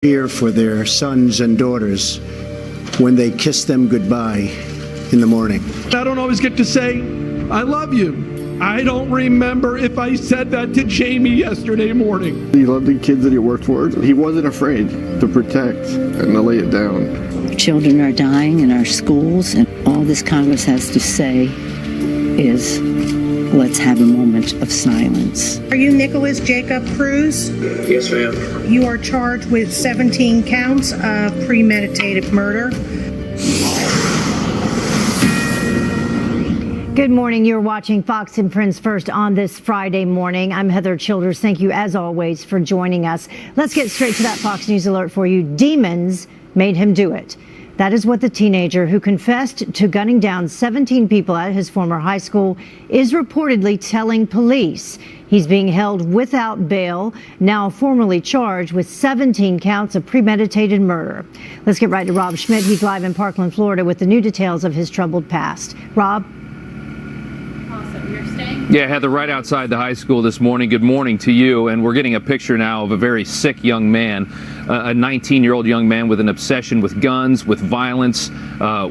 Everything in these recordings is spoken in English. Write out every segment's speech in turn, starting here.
Here for their sons and daughters when they kiss them goodbye in the morning. I don't always get to say, I love you. I don't remember if I said that to Jamie yesterday morning. He loved the kids that he worked for. He wasn't afraid to protect and to lay it down. Children are dying in our schools, and all this Congress has to say is, let's have a moment of silence. Are you Nicholas Jacob Cruz? Yes, ma'am. You are charged with 17 counts of premeditated murder. Good morning. You're watching Fox and Friends First on this Friday morning. I'm Heather Childers. Thank you, as always, for joining us. Let's get straight to that Fox News alert for you. Demons made him do it. That is what the teenager who confessed to gunning down 17 people at his former high school is reportedly telling police. He's being held without bail, now formally charged with 17 counts of premeditated murder. Let's get right to Rob Schmidt. He's live in Parkland, Florida, with the new details of his troubled past. Rob? Yeah, Heather, right outside the high school this morning. Good morning to you. And we're getting a picture now of a very sick young man, a 19-year-old young man with an obsession with guns, with violence,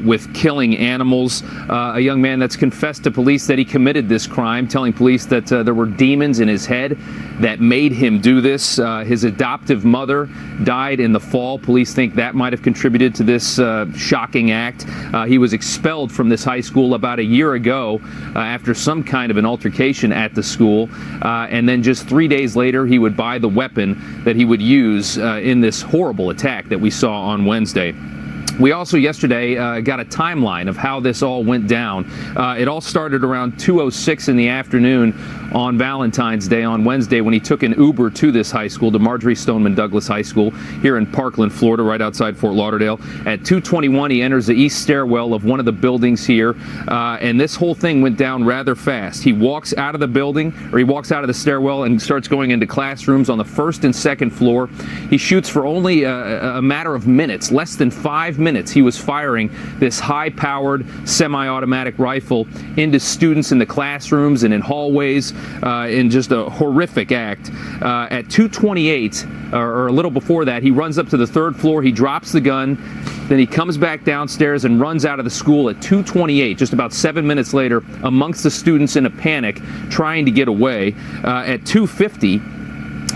with killing animals. A young man that's confessed to police that he committed this crime, telling police that there were demons in his head that made him do this. His adoptive mother died in the fall. Police think that might have contributed to this shocking act. He was expelled from this high school about a year ago after some kind of an altercation at the school, and then just 3 days later he would buy the weapon that he would use in this horrible attack that we saw on Wednesday. We also yesterday got a timeline of how this all went down. It all started around 2:06 in the afternoon on Valentine's Day on Wednesday when he took an Uber to this high school, to Marjory Stoneman Douglas High School here in Parkland, Florida, right outside Fort Lauderdale. At 2:21, he enters the east stairwell of one of the buildings here, and this whole thing went down rather fast. He walks out of the building, or he walks out of the stairwell and starts going into classrooms on the first and second floor. He shoots for only a matter of minutes, less than 5 minutes. He was firing this high-powered semi-automatic rifle into students in the classrooms and in hallways in just a horrific act. At 2:28, or a little before that, he runs up to the third floor. He drops the gun. Then he comes back downstairs and runs out of the school at 2:28, just about 7 minutes later, amongst the students in a panic, trying to get away. At 2:50,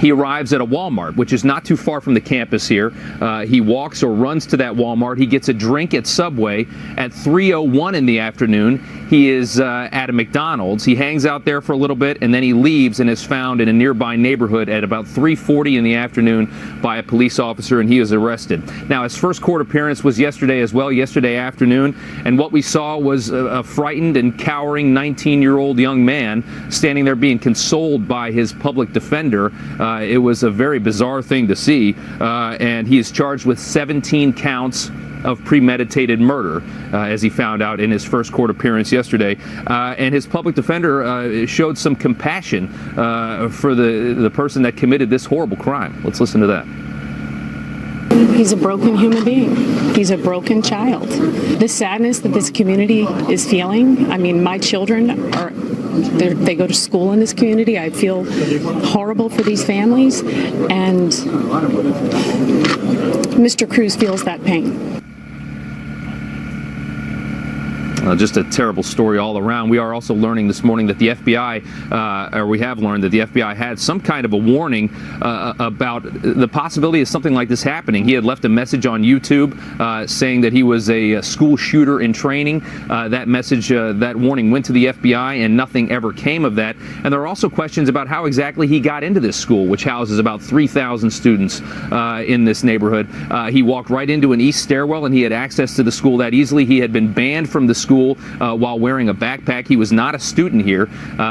he arrives at a Walmart, which is not too far from the campus here. He walks or runs to that Walmart. He gets a drink at Subway. At 3:01 in the afternoon, he is at a McDonald's. He hangs out there for a little bit, and then he leaves and is found in a nearby neighborhood at about 3:40 in the afternoon by a police officer, and he is arrested. Now, his first court appearance was yesterday as well, yesterday afternoon, and what we saw was a frightened and cowering 19-year-old young man standing there being consoled by his public defender. It was a very bizarre thing to see, and he is charged with 17 counts of premeditated murder, as he found out in his first court appearance yesterday. And his public defender showed some compassion for the person that committed this horrible crime. Let's listen to that. He's a broken human being. He's a broken child. The sadness that this community is feeling, I mean, my children they go to school in this community. I feel horrible for these families, and Mr. Cruz feels that pain. Just a terrible story all around. We are also learning this morning that the FBI, or we have learned that the FBI had some kind of a warning about the possibility of something like this happening. He had left a message on YouTube saying that he was a school shooter in training. That message, that warning went to the FBI, and nothing ever came of that. And there are also questions about how exactly he got into this school, which houses about 3,000 students in this neighborhood. He walked right into an east stairwell, and he had access to the school that easily. He had been banned from the school while wearing a backpack. He was not a student here,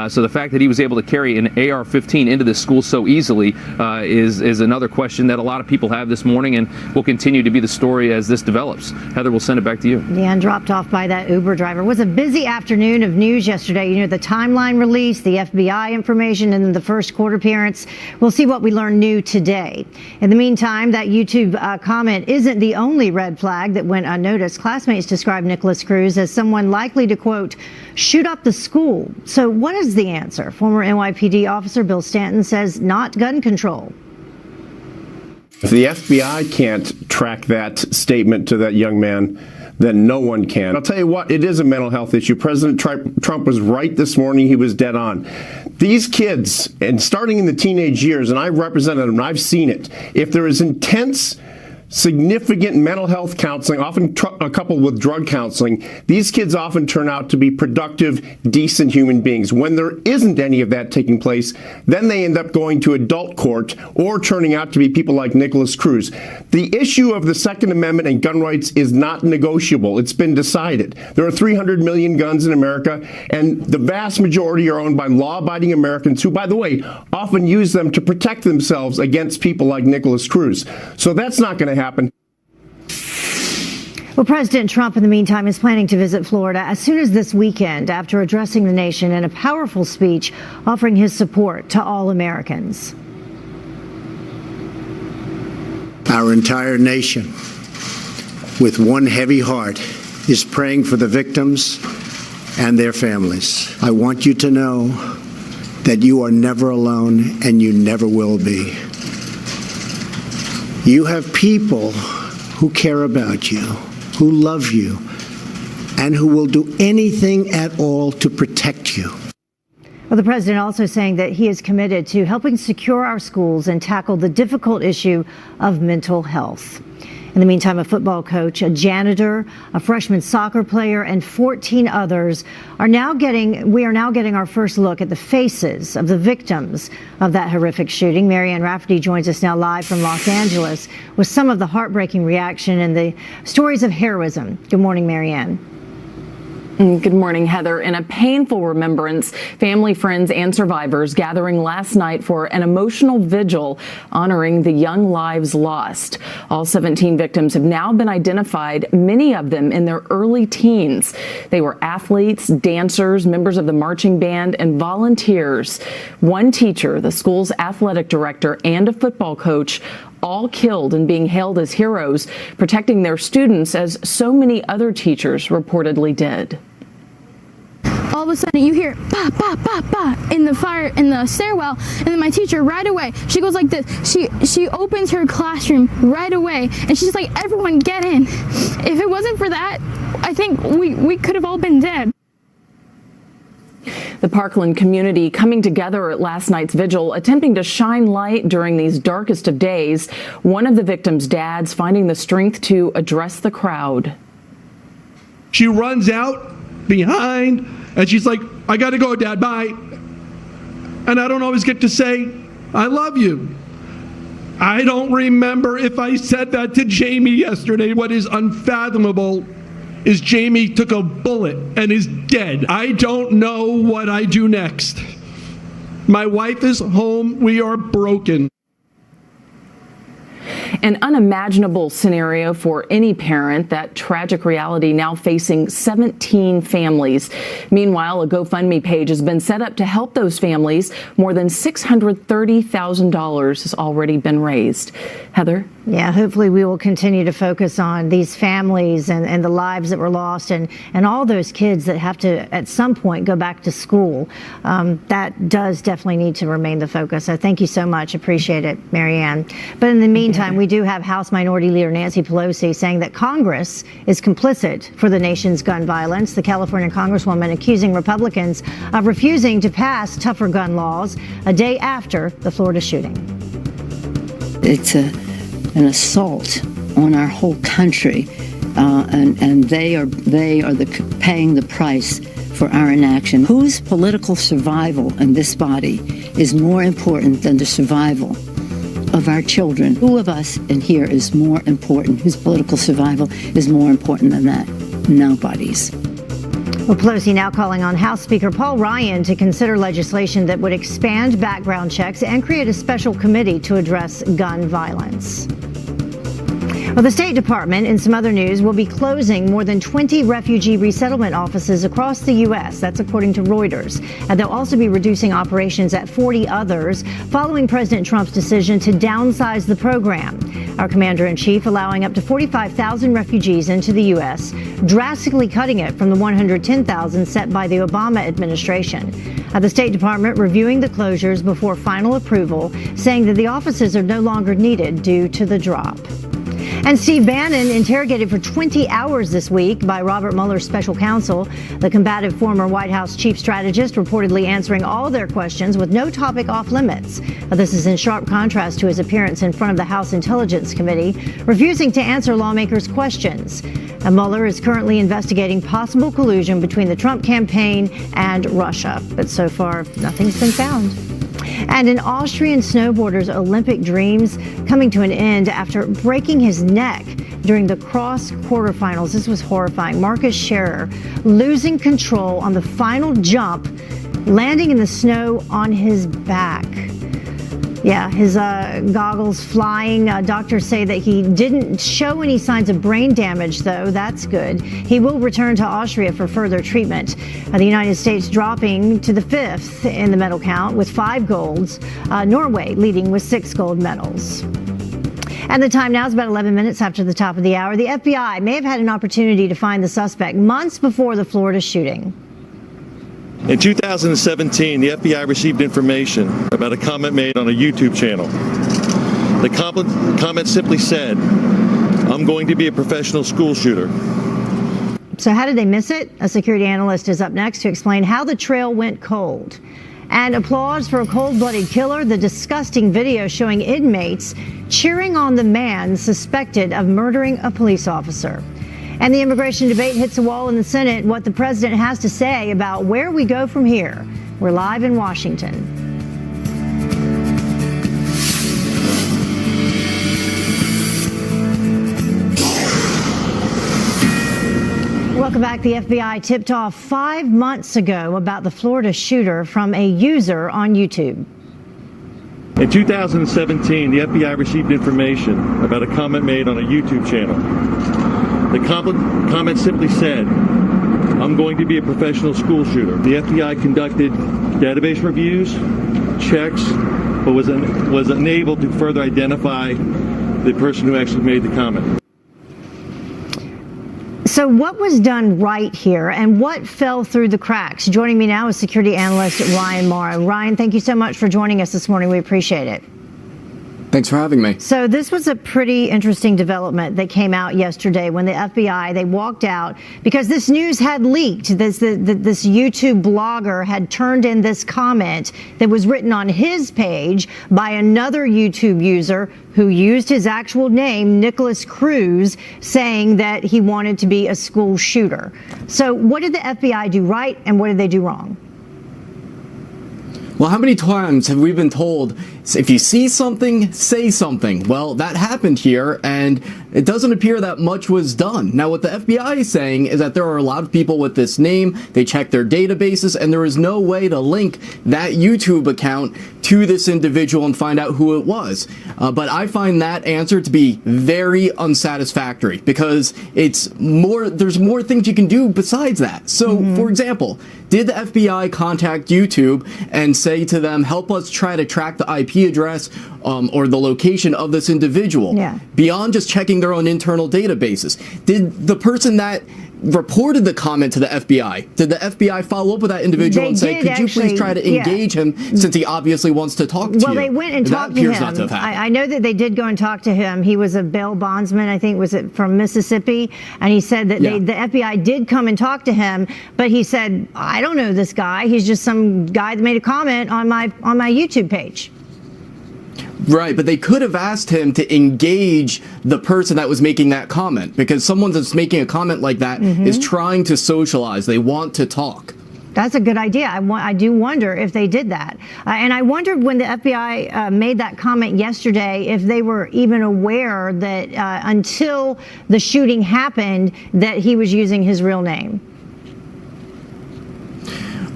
so the fact that he was able to carry an AR-15 into this school so easily is another question that a lot of people have this morning, and will continue to be the story as this develops. Heather, we'll send it back to you. Yeah, and dropped off by that Uber driver. It was a busy afternoon of news yesterday. You know, the timeline release, the FBI information, and then the first court appearance. We'll see what we learn new today. In the meantime, that YouTube comment isn't the only red flag that went unnoticed. Classmates described Nicholas Cruz as someone likely to, quote, shoot up the school. So what is the answer? Former NYPD officer Bill Stanton says not gun control. If the FBI can't track that statement to that young man, then no one can. I'll tell you what, it is a mental health issue. President Trump was right this morning. He was dead on. These kids, and starting in the teenage years, and I've represented them, and I've seen it, if there is intense, significant mental health counseling, often coupled with drug counseling, these kids often turn out to be productive, decent human beings. When there isn't any of that taking place, then they end up going to adult court or turning out to be people like Nicholas Cruz. The issue of the Second Amendment and gun rights is not negotiable. It's been decided. There are 300 million guns in America, and the vast majority are owned by law-abiding Americans who, by the way, often use them to protect themselves against people like Nicholas Cruz. So that's not going to happen. Well, President Trump, in the meantime, is planning to visit Florida as soon as this weekend after addressing the nation in a powerful speech offering his support to all Americans. Our entire nation, with one heavy heart, is praying for the victims and their families. I want you to know that you are never alone and you never will be. You have people who care about you, who love you, and who will do anything at all to protect you. Well, the president also saying that he is committed to helping secure our schools and tackle the difficult issue of mental health. In the meantime, a football coach, a janitor, a freshman soccer player, and 14 others we are now getting our first look at the faces of the victims of that horrific shooting. Marianne Rafferty joins us now live from Los Angeles with some of the heartbreaking reaction and the stories of heroism. Good morning, Marianne. Good morning, Heather. In a painful remembrance, family, friends, and survivors gathering last night for an emotional vigil honoring the young lives lost. All 17 victims have now been identified, many of them in their early teens. They were athletes, dancers, members of the marching band, and volunteers. One teacher, the school's athletic director, and a football coach, all killed and being hailed as heroes, protecting their students as so many other teachers reportedly did. All of a sudden you hear ba ba ba ba in the stairwell, and then my teacher right away, she goes like this. She opens her classroom right away and she's like, everyone get in. If it wasn't for that, I think we could have all been dead. The Parkland community coming together at last night's vigil, attempting to shine light during these darkest of days. One of the victims' dads finding the strength to address the crowd. She runs out behind and she's like, I got to go, Dad, bye. And I don't always get to say, I love you. I don't remember if I said that to Jamie yesterday. What is unfathomable is Jamie took a bullet and is dead. I don't know what I do next. My wife is home. We are broken. An unimaginable scenario for any parent, that tragic reality now facing 17 families. Meanwhile, a GoFundMe page has been set up to help those families. More than $630,000 has already been raised. Heather? Yeah, hopefully we will continue to focus on these families and the lives that were lost and all those kids that have to, at some point, go back to school. That does definitely need to remain the focus. So thank you so much. Appreciate it, Marianne. But in the meantime, we do have House Minority Leader Nancy Pelosi saying that Congress is complicit for the nation's gun violence. The California Congresswoman accusing Republicans of refusing to pass tougher gun laws a day after the Florida shooting. It's an assault on our whole country, and they are paying the price for our inaction. Whose political survival in this body is more important than the survival of our children? Who of us in here is more important? Whose political survival is more important than that? Nobody's. Well, Pelosi now calling on House Speaker Paul Ryan to consider legislation that would expand background checks and create a special committee to address gun violence. Well, the State Department, in some other news, will be closing more than 20 refugee resettlement offices across the U.S. That's according to Reuters. And they'll also be reducing operations at 40 others following President Trump's decision to downsize the program. Our commander-in-chief allowing up to 45,000 refugees into the U.S., drastically cutting it from the 110,000 set by the Obama administration. The State Department reviewing the closures before final approval, saying that the offices are no longer needed due to the drop. And Steve Bannon interrogated for 20 hours this week by Robert Mueller's special counsel. The combative former White House chief strategist reportedly answering all their questions with no topic off limits. This is in sharp contrast to his appearance in front of the House Intelligence Committee, refusing to answer lawmakers' questions. Mueller is currently investigating possible collusion between the Trump campaign and Russia, but so far nothing's been found. And an Austrian snowboarder's Olympic dreams coming to an end after breaking his neck during the cross quarterfinals. This was horrifying. Marcus Scherer losing control on the final jump, landing in the snow on his back. Yeah, his goggles flying. Doctors say that he didn't show any signs of brain damage, though. That's good. He will return to Austria for further treatment. The United States dropping to the 5th in the medal count with 5 golds. Norway leading with 6 gold medals. And the time now is about 11 minutes after the top of the hour. The FBI may have had an opportunity to find the suspect months before the Florida shooting. In 2017, the FBI received information about a comment made on a YouTube channel. The comment simply said, "I'm going to be a professional school shooter." So how did they miss it? A security analyst is up next to explain how the trail went cold. And applause for a cold-blooded killer, the disgusting video showing inmates cheering on the man suspected of murdering a police officer. And the immigration debate hits a wall in the Senate. What the president has to say about where we go from here. We're live in Washington. Welcome back. The FBI tipped off 5 months ago about the Florida shooter from a user on YouTube. In 2017, the FBI received information about a comment made on a YouTube channel. The comment simply said, "I'm going to be a professional school shooter." The FBI conducted database reviews, checks, but was unable to further identify the person who actually made the comment. So what was done right here and what fell through the cracks? Joining me now is security analyst Ryan Mauro. Ryan, thank you so much for joining us this morning. We appreciate it. Thanks for having me. So this was a pretty interesting development that came out yesterday when the FBI, they walked out because this news had leaked. This YouTube blogger had turned in this comment that was written on his page by another YouTube user who used his actual name, Nicholas Cruz, saying that he wanted to be a school shooter. So what did the FBI do right and what did they do wrong? Well, how many times have we been told, if you see something, say something? Well, that happened here, and it doesn't appear that much was done. Now, what the FBI is saying is that there are a lot of people with this name, they check their databases, and there is no way to link that YouTube account to this individual and find out who it was. But I find that answer to be very unsatisfactory, because there's more things you can do besides that. So, for example, did the FBI contact YouTube and say to them, help us try to track the IP address or the location of this individual? Yeah. Beyond just checking their own internal databases. Did the person that reported the comment to the FBI, did the FBI follow up with that individual and say, could you please try to engage him since he obviously wants to talk to you? Well, they went and talked to him. Not to have happened. I know that they did go and talk to him. He was a bail bondsman, I think, was it from Mississippi? And he said that the FBI did come and talk to him, but he said, I don't know this guy. He's just some guy that made a comment on my YouTube page. Right, but they could have asked him to engage the person that was making that comment, because someone that's making a comment like that is trying to socialize. They want to talk. That's a good idea. I do wonder if they did that. And I wondered when the FBI made that comment yesterday if they were even aware that until the shooting happened that he was using his real name.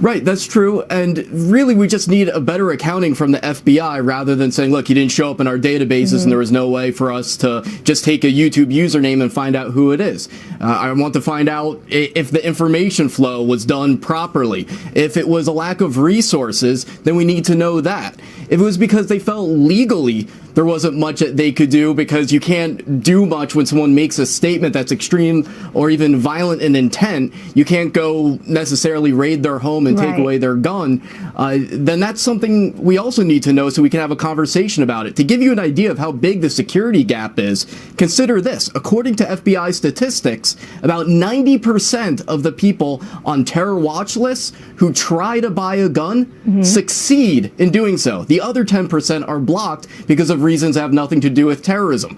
Right, that's true, and really we just need a better accounting from the FBI rather than saying, look, you didn't show up in our databases and there was no way for us to just take a YouTube username and find out who it is. I want to find out if the information flow was done properly. If it was a lack of resources, then we need to know that. If it was because they felt legally there wasn't much that they could do, because you can't do much when someone makes a statement that's extreme or even violent in intent. You can't go necessarily raid their home and take away their gun. Then that's something we also need to know so we can have a conversation about it. To give you an idea of how big the security gap is, consider this. According to FBI statistics, about 90% of the people on terror watch lists who try to buy a gun succeed in doing so. The other 10% are blocked because of reasons that have nothing to do with terrorism.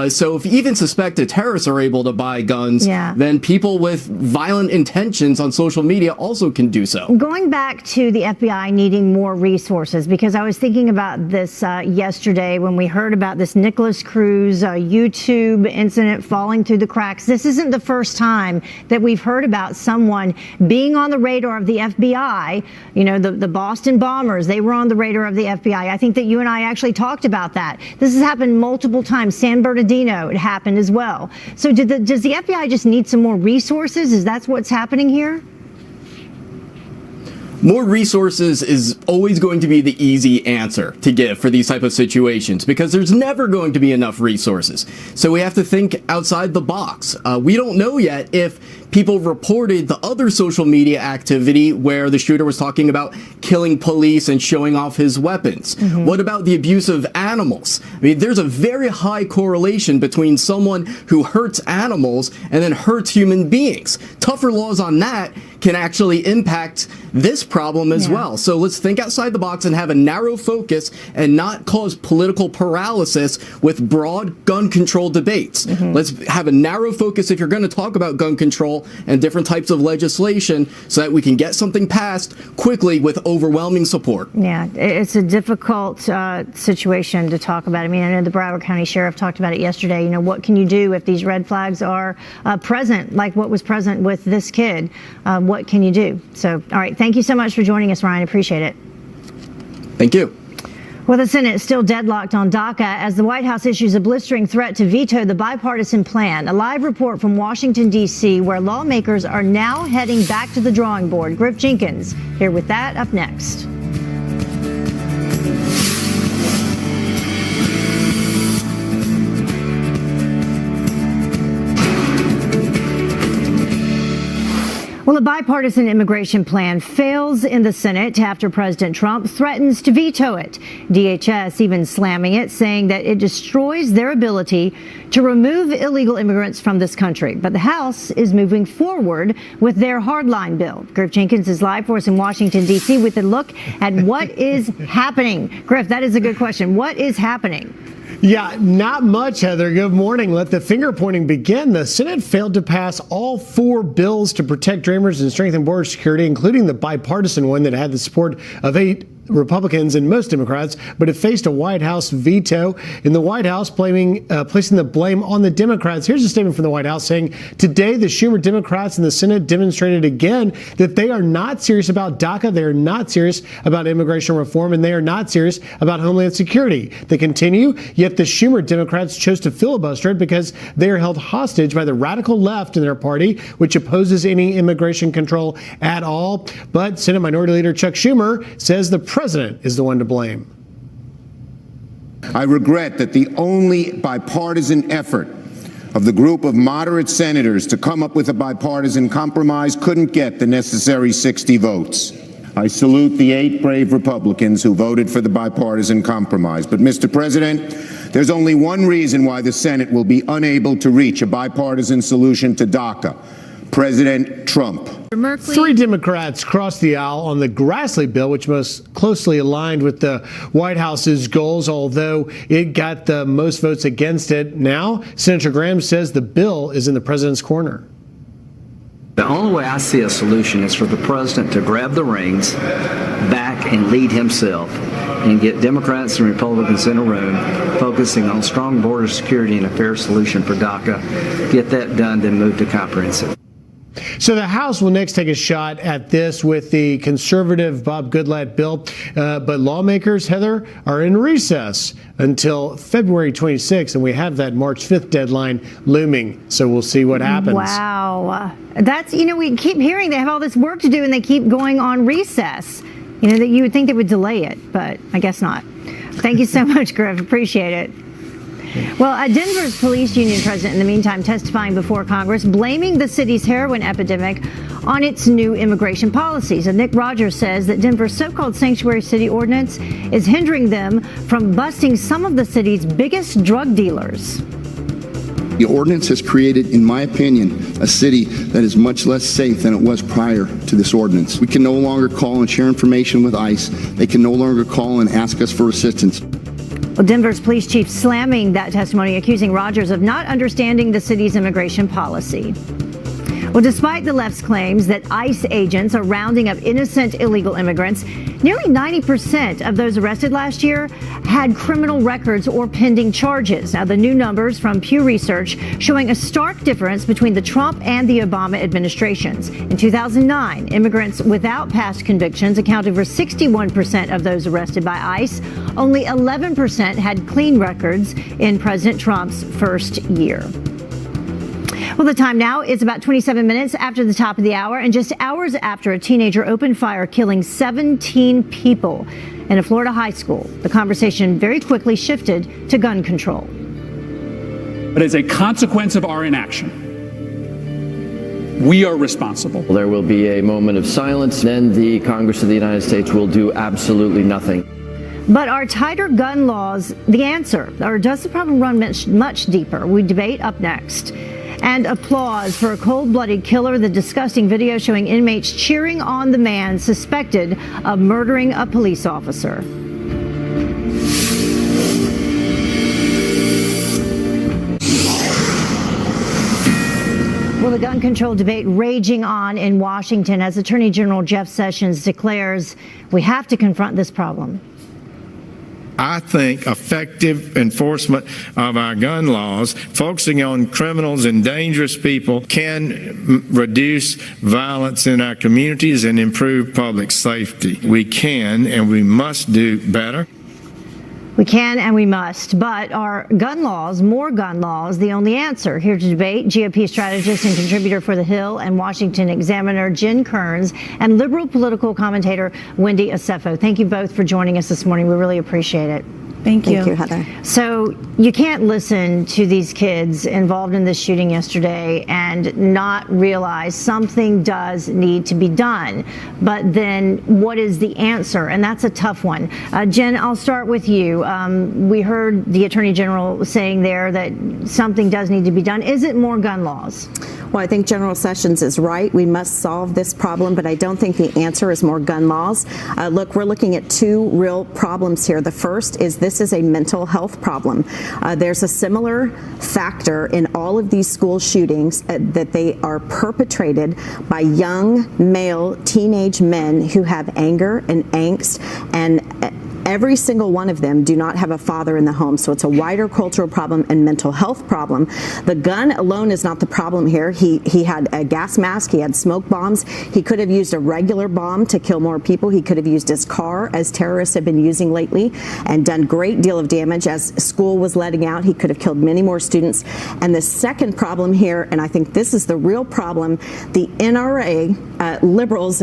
So if even suspected terrorists are able to buy guns, then people with violent intentions on social media also can do so. Going back to the FBI needing more resources, because I was thinking about this yesterday when we heard about this Nicholas Cruz YouTube incident falling through the cracks. This isn't the first time that we've heard about someone being on the radar of the FBI. You know, the Boston bombers, they were on the radar of the FBI. I think that you and I actually talked about that. This has happened multiple times. San Bernardino, it happened as well. So does the FBI just need some more resources? Is that what's happening here? More resources is always going to be the easy answer to give for these type of situations, because there's never going to be enough resources. So we have to think outside the box. We don't know yet if people reported the other social media activity where the shooter was talking about killing police and showing off his weapons. What about the abuse of animals? I mean, there's a very high correlation between someone who hurts animals and then hurts human beings. Tougher laws on that can actually impact this problem as well. So let's think outside the box and have a narrow focus and not cause political paralysis with broad gun control debates. Let's have a narrow focus if you're going to talk about gun control and different types of legislation, so that we can get something passed quickly with overwhelming support. Yeah, it's a difficult situation to talk about. I mean, I know the Broward County Sheriff talked about it yesterday. You know, what can you do if these red flags are present, like what was present with this kid? What can you do? So, all right, thank you so much for joining us, Ryan. Appreciate it. Thank you. Well, the Senate is still deadlocked on DACA as the White House issues a blistering threat to veto the bipartisan plan. A live report from Washington, D.C., where lawmakers are now heading back to the drawing board. Griff Jenkins here with that up next. Well, a bipartisan immigration plan fails in the Senate after President Trump threatens to veto it. DHS even slamming it, saying that it destroys their ability to remove illegal immigrants from this country. But the House is moving forward with their hardline bill. Griff Jenkins is live for us in Washington, D.C. with a look at what is happening. Griff, that is a good question. What is happening? Yeah, not much, Heather. Good morning. Let the finger pointing begin. The Senate failed to pass all 4 bills to protect Dreamers and strengthen border security, including the bipartisan one that had the support of 8 Republicans and most Democrats, but it faced a White House veto. In the White House, placing the blame on the Democrats. Here's a statement from the White House saying, today the Schumer Democrats in the Senate demonstrated again that they are not serious about DACA, they are not serious about immigration reform, and they are not serious about Homeland Security. They continue, yet the Schumer Democrats chose to filibuster it because they are held hostage by the radical left in their party, which opposes any immigration control at all. But Senate Minority Leader Chuck Schumer says the president is the one to blame. I regret that the only bipartisan effort of the group of moderate senators to come up with a bipartisan compromise couldn't get the necessary 60 votes. I salute the 8 brave Republicans who voted for the bipartisan compromise. But, Mr. President, there's only one reason why the Senate will be unable to reach a bipartisan solution to DACA: President Trump. 3 Democrats crossed the aisle on the Grassley bill, which most closely aligned with the White House's goals, although it got the most votes against it. Now, Senator Graham says the bill is in the president's corner. The only way I see a solution is for the president to grab the reins back and lead himself and get Democrats and Republicans in a room focusing on strong border security and a fair solution for DACA. Get that done, then move to comprehensive. So the House will next take a shot at this with the conservative Bob Goodlatte bill. But lawmakers, Heather, are in recess until February 26th, and we have that March 5th deadline looming. So we'll see what happens. Wow. That's, we keep hearing they have all this work to do and they keep going on recess. That you would think they would delay it, but I guess not. Thank you so much, Griff. Appreciate it. Well, Denver's police union president, in the meantime, testifying before Congress, blaming the city's heroin epidemic on its new immigration policies. And Nick Rogers says that Denver's so-called sanctuary city ordinance is hindering them from busting some of the city's biggest drug dealers. The ordinance has created, in my opinion, a city that is much less safe than it was prior to this ordinance. We can no longer call and share information with ICE. They can no longer call and ask us for assistance. Well, Denver's police chief slamming that testimony, accusing Rogers of not understanding the city's immigration policy. Well, despite the left's claims that ICE agents are rounding up innocent illegal immigrants, nearly 90% of those arrested last year had criminal records or pending charges. Now, the new numbers from Pew Research showing a stark difference between the Trump and the Obama administrations. In 2009, immigrants without past convictions accounted for 61% of those arrested by ICE. Only 11% had clean records in President Trump's first year. Well, the time now is about 27 minutes after the top of the hour, and just hours after a teenager opened fire, killing 17 people in a Florida high school. The conversation very quickly shifted to gun control. But as a consequence of our inaction, we are responsible. There will be a moment of silence, then the Congress of the United States will do absolutely nothing. But are tighter gun laws the answer, or does the problem run much deeper? We debate up next. And applause for a cold-blooded killer, the disgusting video showing inmates cheering on the man suspected of murdering a police officer. Well, the gun control debate raging on in Washington as Attorney General Jeff Sessions declares we have to confront this problem. I think effective enforcement of our gun laws, focusing on criminals and dangerous people, can reduce violence in our communities and improve public safety. We can and we must do better. We can and we must, but are gun laws, more gun laws, the only answer? Here to debate, GOP strategist and contributor for The Hill and Washington Examiner Jen Kearns and liberal political commentator Wendy Osefo. Thank you both for joining us this morning. We really appreciate it. Thank you, Heather. So you can't listen to these kids involved in this shooting yesterday and not realize something does need to be done. But then what is the answer? And that's a tough one. Jen, I'll start with you. We heard the Attorney General saying there that something does need to be done. Is it more gun laws? Well, I think General Sessions is right. We must solve this problem, but I don't think the answer is more gun laws. Look, we're looking at two real problems here. The first is this is a mental health problem. There's a similar factor in all of these school shootings that they are perpetrated by young male teenage men who have anger and angst, and every single one of them do not have a father in the home. So it's a wider cultural problem and mental health problem. The gun alone is not the problem here. He had a gas mask. He had smoke bombs. He could have used a regular bomb to kill more people. He could have used his car, as terrorists have been using lately, and done a great deal of damage. As school was letting out, he could have killed many more students. And the second problem here, and I think this is the real problem, the NRA, liberals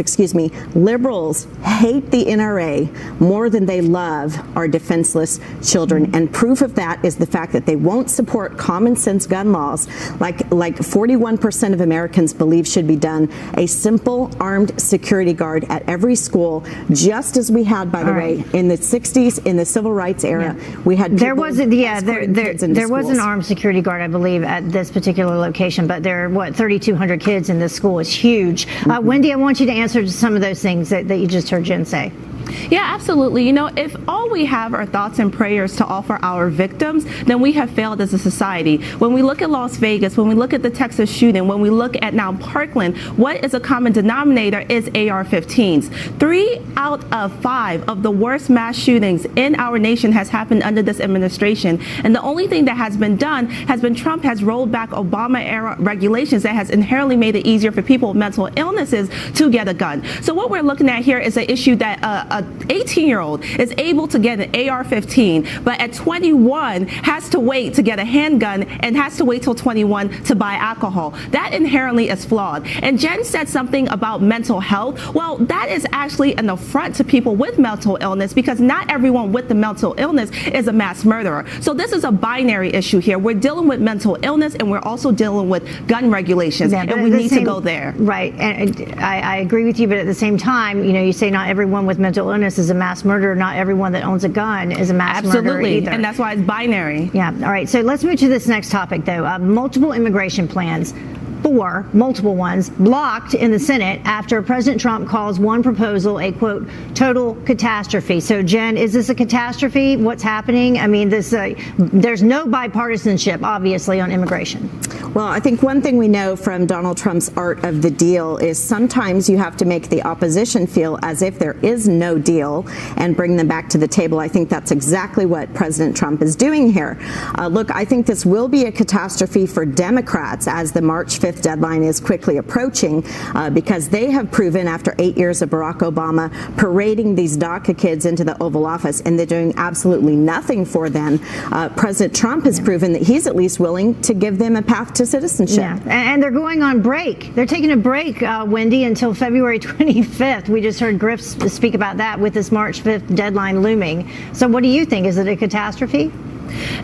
hate the NRA more than they love our defenseless children. And proof of that is the fact that they won't support common sense gun laws like 41% of Americans believe should be done. A simple armed security guard at every school, just as we had, by the way, in the 60s, in the civil rights era. We had there was an armed security guard, I believe, at this particular location, but there are 3,200 kids in this school. It's huge. Wendy, I want you to answer to some of those things that you just heard Jen say. Yeah, absolutely. You know, if all we have are thoughts and prayers to offer our victims, then we have failed as a society. When we look at Las Vegas, when we look at the Texas shooting, when we look at now Parkland, what is a common denominator is AR-15s. 3 out of 5 of the worst mass shootings in our nation has happened under this administration. And the only thing that has been done has been Trump has rolled back Obama-era regulations that has inherently made it easier for people with mental illnesses to get a gun. So what we're looking at here is an issue that a 18-year-old is able to get an AR-15, but at 21 has to wait to get a handgun and has to wait till 21 to buy alcohol. That inherently is flawed. And Jen said something about mental health. Well, that is actually an affront to people with mental illness, because not everyone with the mental illness is a mass murderer. So this is a binary issue here. We're dealing with mental illness, and we're also dealing with gun regulations, and we need to go there. Right, and I agree with you, but at the same time, you say not everyone with mental illness is a mass murderer. Not everyone that owns a gun is a mass murderer either. And that's why it's binary. Yeah, all right, so let's move to this next topic, though. Multiple immigration plans. 4 multiple ones blocked in the Senate after President Trump calls one proposal a, quote, total catastrophe. So, Jen, is this a catastrophe? What's happening? I mean, there's no bipartisanship, obviously, on immigration. Well, I think one thing we know from Donald Trump's art of the deal is sometimes you have to make the opposition feel as if there is no deal and bring them back to the table. I think that's exactly what President Trump is doing here. Look, I think this will be a catastrophe for Democrats as the March 5th deadline is quickly approaching, because they have proven after 8 years of Barack Obama parading these DACA kids into the Oval Office, and they're doing absolutely nothing for them. President Trump has proven that he's at least willing to give them a path to citizenship. Yeah. And they're going on break. They're taking a break, Wendy, until February 25th. We just heard Griff speak about that with this March 5th deadline looming. So what do you think? Is it a catastrophe?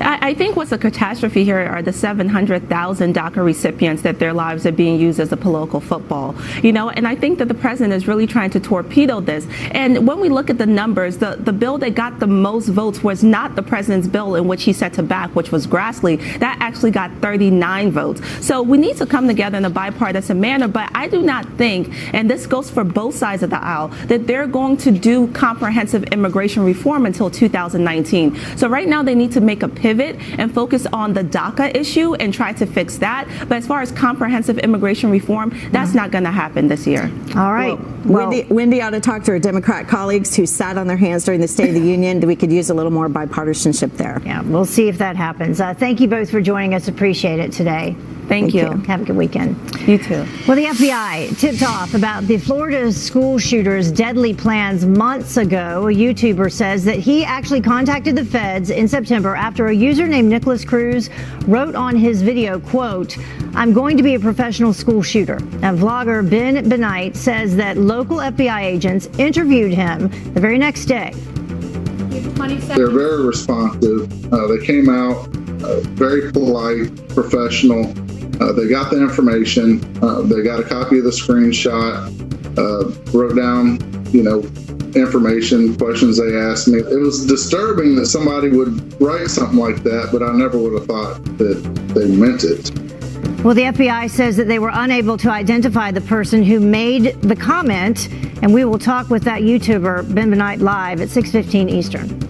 I think what's a catastrophe here are the 700,000 DACA recipients that their lives are being used as a political football, and I think that the president is really trying to torpedo this. And when we look at the numbers, the bill that got the most votes was not the president's bill in which he set to back, which was Grassley. That actually got 39 votes. So we need to come together in a bipartisan manner, but I do not think, and this goes for both sides of the aisle, that they're going to do comprehensive immigration reform until 2019. So right now they need to make a pivot and focus on the DACA issue and try to fix that. But as far as comprehensive immigration reform, that's not going to happen this year. All right. Well, Wendy ought to talk to her Democrat colleagues who sat on their hands during the State of the Union. We could use a little more bipartisanship there. Yeah, we'll see if that happens. Thank you both for joining us. Appreciate it today. Thank you. Have a good weekend. You too. Well, the FBI tipped off about the Florida school shooter's deadly plans months ago. A YouTuber says that he actually contacted the feds in September after a user named Nicholas Cruz wrote on his video, quote, "I'm going to be a professional school shooter." Now, vlogger Ben Benight says that local FBI agents interviewed him the very next day. They're very responsive. They came out very polite, professional. They got the information. They got a copy of the screenshot, wrote down, information, questions they asked me. It was disturbing that somebody would write something like that, but I never would have thought that they meant it. Well, the FBI says that they were unable to identify the person who made the comment, and we will talk with that YouTuber, Ben Benight, live at 6:15 Eastern.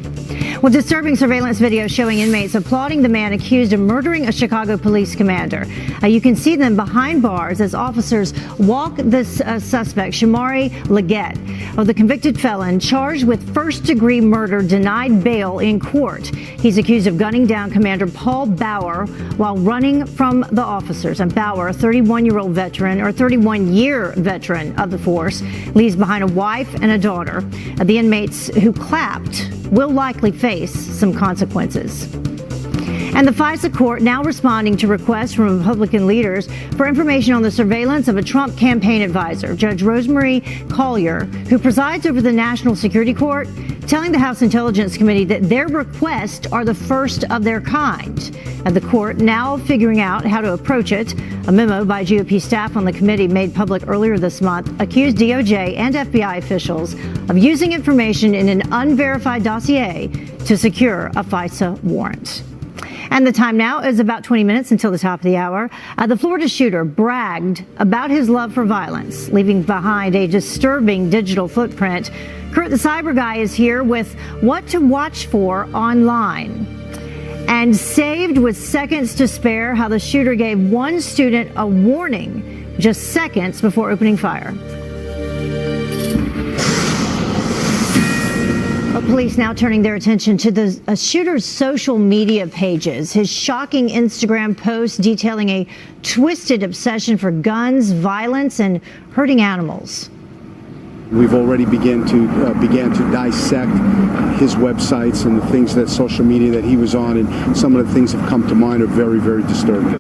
Well, disturbing surveillance video showing inmates applauding the man accused of murdering a Chicago police commander. You can see them behind bars as officers walk this suspect, Shamari Leggett, the convicted felon charged with first-degree murder, denied bail in court. He's accused of gunning down Commander Paul Bauer while running from the officers. And Bauer, a 31-year-old veteran or 31-year veteran of the force, leaves behind a wife and a daughter. The inmates who clapped will likely face some consequences. And the FISA court now responding to requests from Republican leaders for information on the surveillance of a Trump campaign advisor, Judge Rosemary Collyer, who presides over the National Security Court, telling the House Intelligence Committee that their requests are the first of their kind. And the court now figuring out how to approach it. A memo by GOP staff on the committee made public earlier this month accused DOJ and FBI officials of using information in an unverified dossier to secure a FISA warrant. And the time now is about 20 minutes until the top of the hour. The Florida shooter bragged about his love for violence, leaving behind a disturbing digital footprint. Kurt, the cyber guy, is here with what to watch for online. And saved with seconds to spare, how the shooter gave one student a warning just seconds before opening fire. Police now turning their attention to the shooter's social media pages. His shocking Instagram post detailing a twisted obsession for guns, violence, and hurting animals. We've already began to dissect his websites and the things that social media that he was on, and some of the things that have come to mind are very, very disturbing.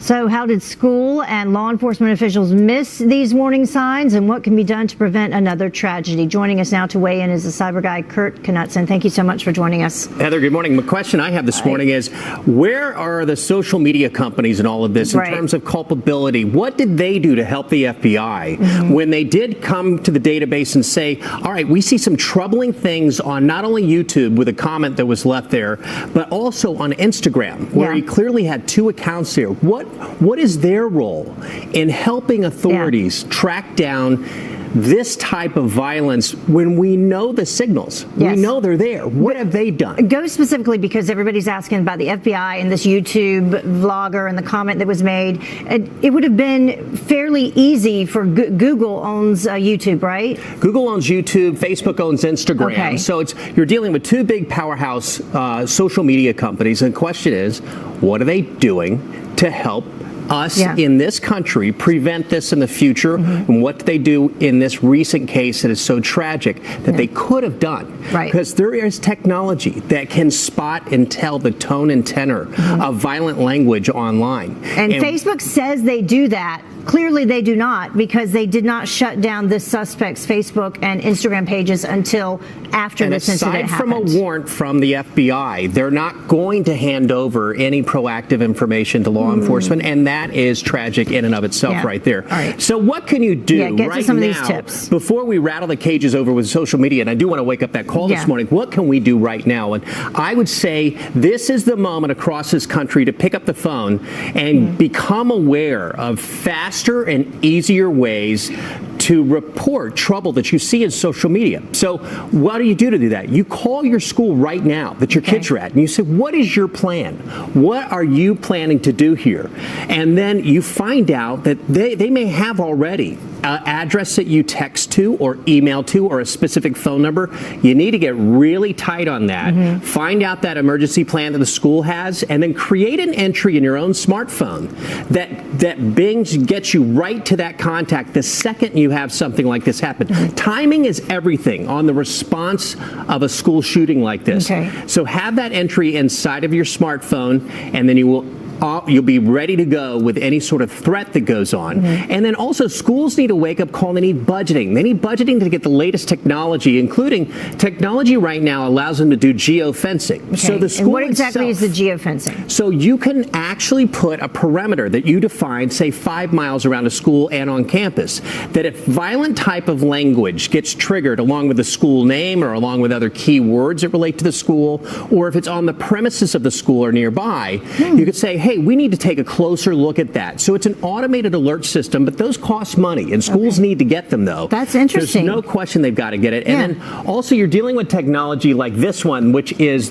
So how did school and law enforcement officials miss these warning signs, and what can be done to prevent another tragedy? Joining us now to weigh in is the cyber guy, Kurt Knutson. Thank you so much for joining us. Heather, good morning. The question I have this morning is, where are the social media companies in all of this in terms of culpability? What did they do to help the FBI when they did come to the database and say, all right, we see some troubling things on not only YouTube with a comment that was left there, but also on Instagram, where he clearly had 2 accounts here. What is their role in helping authorities track down this type of violence when we know the signals? We know they're there. What have they done? Go specifically because everybody's asking about the FBI and this YouTube vlogger and the comment that was made. It would have been fairly easy for Google owns YouTube, right? Google owns YouTube. Facebook owns Instagram. Okay. So you're dealing with 2 big powerhouse social media companies. And the question is, what are they doing to help us in this country prevent this in the future? And what do they do in this recent case that is so tragic that they could have done? Because there is technology that can spot and tell the tone and tenor of violent language online. And Facebook says they do that. Clearly they do not, because they did not shut down this suspect's Facebook and Instagram pages until after this incident happened. Aside from a warrant from the FBI, they're not going to hand over any proactive information to law enforcement, and that is tragic in and of itself right there. So what can you do get right to some now of these tips before we rattle the cages over with social media? And I do want to wake up that call this morning. What can we do right now? And I would say this is the moment across this country to pick up the phone and become aware of faster and easier ways to report trouble that you see in social media. So what do you do to do that? You call your school right now that your kids are at, and you say, what is your plan? What are you planning to do here? And then you find out that they may have already an address that you text to or email to or a specific phone number. You need to get really tight on that. Find out that emergency plan that the school has, and then create an entry in your own smartphone that gets you right to that contact the second you have something like this happen. Timing is everything on the response of a school shooting like this. So have that entry inside of your smartphone, and then you'll be ready to go with any sort of threat that goes on. And then also schools need a wake-up call. They need budgeting. They need budgeting to get the latest technology, including technology right now allows them to do geofencing. So the school and what exactly is the geofencing? So you can actually put a perimeter that you define, say 5 miles around a school and on campus, that if violent type of language gets triggered along with the school name or along with other key words that relate to the school, or if it's on the premises of the school or nearby, you could say, hey, we need to take a closer look at that. So it's an automated alert system, but those cost money, and schools need to get them, though. That's interesting. There's no question they've got to get it. And then also you're dealing with technology like this one, which is,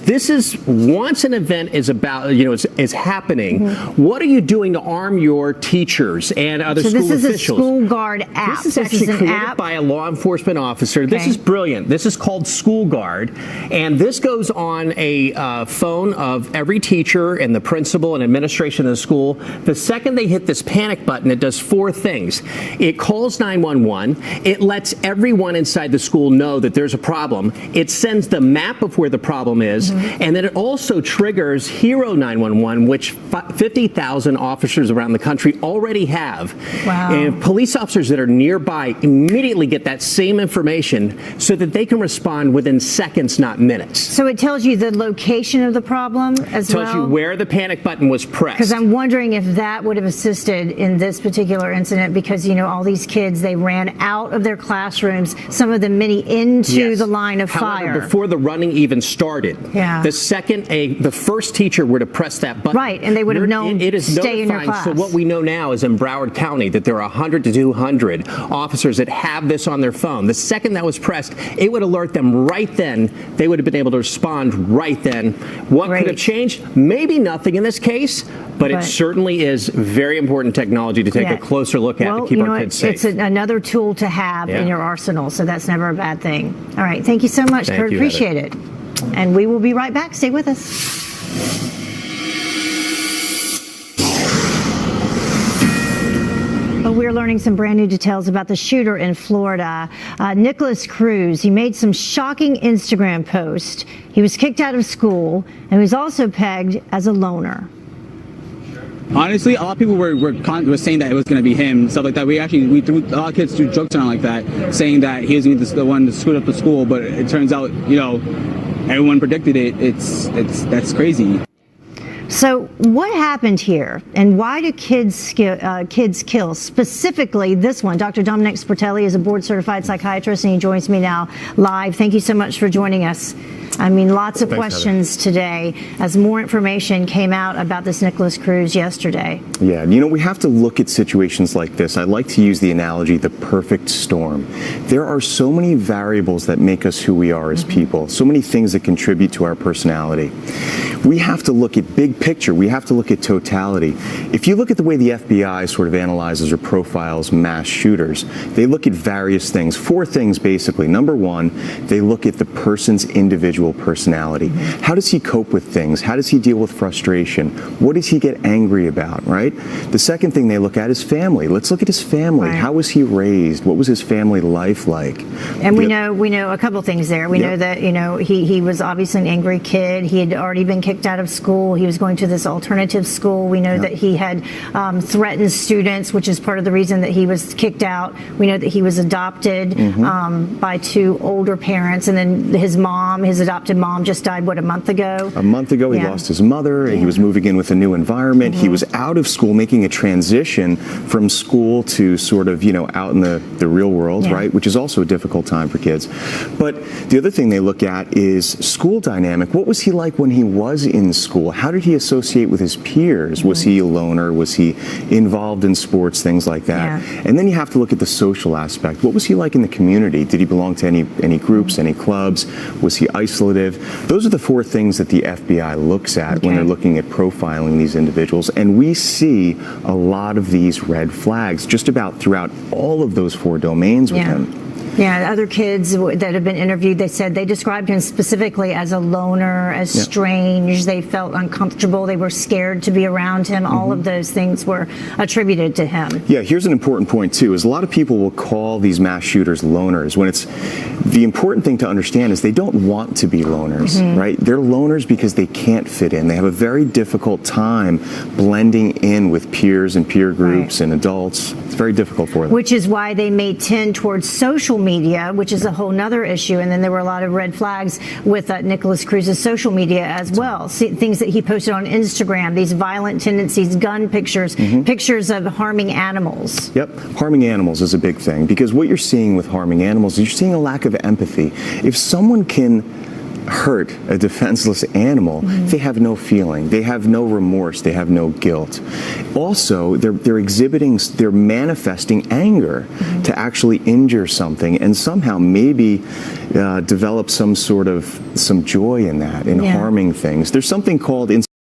once an event is about, is happening, what are you doing to arm your teachers and other school officials? So this is a School Guard app. This is actually created by a law enforcement officer. This is brilliant. This is called School Guard, and this goes on a phone of every teacher and the principal and administration of the school. The second they hit this panic button, it does 4 things. It calls 911. It lets everyone inside the school know that there's a problem. It sends the map of where the problem is, and then it also triggers Hero 911, which 50,000 officers around the country already have. And police officers that are nearby immediately get that same information so that they can respond within seconds, not minutes. So it tells you the location of the problem as well? Tells you where the panic button was pressed. Because I'm wondering if that would have assisted in this particular incident, because, all these kids, they ran out of their classrooms, some of them many into the line of fire. However, before the running even started, the second the first teacher were to press that button. And they would have known it is stay in your class. So what we know now is in Broward County that there are 100 to 200 officers that have this on their phone. The second that was pressed, it would alert them right then. They would have been able to respond right then. What could have changed? Maybe nothing in this case, but it certainly is very important technology to take a closer look at to keep our kids safe. It's another tool to have in your arsenal, so that's never a bad thing. All right, thank you so much, Kurt. Appreciate it. And we will be right back. Stay with us. Well, we're learning some brand new details about the shooter in Florida. Nicholas Cruz, he made some shocking Instagram posts. He was kicked out of school and he was also pegged as a loner. Honestly, a lot of people were saying that it was going to be him, stuff like that. We threw a lot of kids threw jokes around like that, saying that he was going to be the one to screw up the school. But it turns out, everyone predicted it. That's crazy. So what happened here, and why do kids kill? Specifically, this one. Dr. Dominic Sportelli is a board-certified psychiatrist, and he joins me now live. Thank you so much for joining us. I mean, lots of questions today as more information came out about this Nicholas Cruz yesterday. Yeah, we have to look at situations like this. I like to use the analogy, the perfect storm. There are so many variables that make us who we are as people, so many things that contribute to our personality. We have to look at big picture. We have to look at totality. If you look at the way the FBI sort of analyzes or profiles mass shooters, they look at various things, 4 things basically. Number one, they look at the person's individual personality. How does he cope with things? How does he deal with frustration? What does he get angry about, right? The second thing they look at is family. Let's look at his family. Right. How was he raised? What was his family life like? And we know a couple things there. We know that, he was obviously an angry kid. He had already been kicked out of school. He was going to this alternative school. We know that he had threatened students, which is part of the reason that he was kicked out. We know that he was adopted by 2 older parents, and then his adopted mom just died, a month ago? A month ago, he lost his mother. He was moving in with a new environment. He was out of school, making a transition from school to sort of, out in the real world, right? Which is also a difficult time for kids. But the other thing they look at is school dynamic. What was he like when he was in school? How did he associate with his peers? Was he a loner? Was he involved in sports, things like that? And then you have to look at the social aspect. What was he like in the community? Did he belong to any groups, any clubs? Was he isolated? Those are the 4 things that the FBI looks at when they're looking at profiling these individuals. And we see a lot of these red flags just about throughout all of those 4 domains with him. Yeah, other kids that have been interviewed, they said they described him specifically as a loner, as strange. They felt uncomfortable. They were scared to be around him. All of those things were attributed to him. Yeah, here's an important point, too, is a lot of people will call these mass shooters loners when it's the important thing to understand is they don't want to be loners, right? They're loners because they can't fit in. They have a very difficult time blending in with peers and peer groups and adults. It's very difficult for them. Which is why they may tend towards social media, which is a whole nother issue. And then there were a lot of red flags with Nicholas Cruz's social media as well. Things that he posted on Instagram, these violent tendencies, gun pictures, pictures of harming animals. Yep, harming animals is a big thing because what you're seeing with harming animals is you're seeing a lack of empathy. If someone can hurt a defenseless animal, they have no feeling, they have no remorse, they have no guilt. Also, they're manifesting anger to actually injure something and somehow maybe develop some joy in that, in harming things. There's something called, in